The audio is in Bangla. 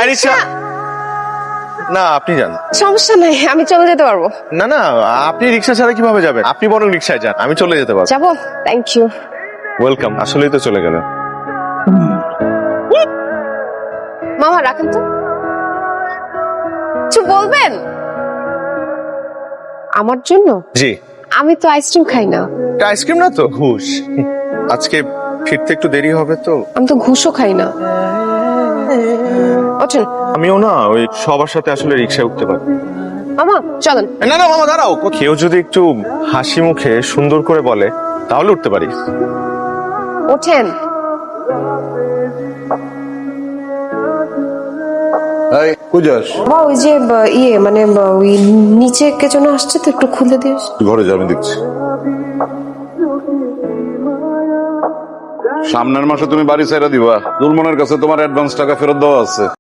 রিক্সা না, আপনি যান। সমস্যা নাই, আমি চলে যেতে পারবো। না না, আপনি রিক্সা ছাড়া কিভাবে যাবেন? আপনি বরং রিক্সায় যান, আমি চলে যেতে পারবো। যাবো, থ্যাংক ইউ। ওয়েলকাম। আসলেই তো চলে গেলেন। মামা রাখেন তো, কিছু বলবেন আমার জন্য? জি। আমি তো আইসক্রিম খাই না। আইসক্রিম না তো, ঘুষ। আজকে ফিরতে একটু দেরি হবে তো। আমি তো ঘুষও খাই না। ওঠেন। আমিও না ওই সবার সাথে আসলে রিক্সায় উঠতে পারি। মামা চলেন। না না মামা দাঁড়াও, কেউ যদি একটু হাসি মুখে সুন্দর করে বলে তাহলে উঠতে পারি। ওঠেন। এই কই যাস? বাবা ওই যে মানে ওই নিচে কে যেন আসছে তো, একটু খুলে দিস। ঘরে যা, আমি দেখছি। সামনের মাসে তুমি বাড়ি ছেড়ে দিবা। দুলমনের কাছে তোমার অ্যাডভান্স টাকা ফেরত দেওয়া আছে।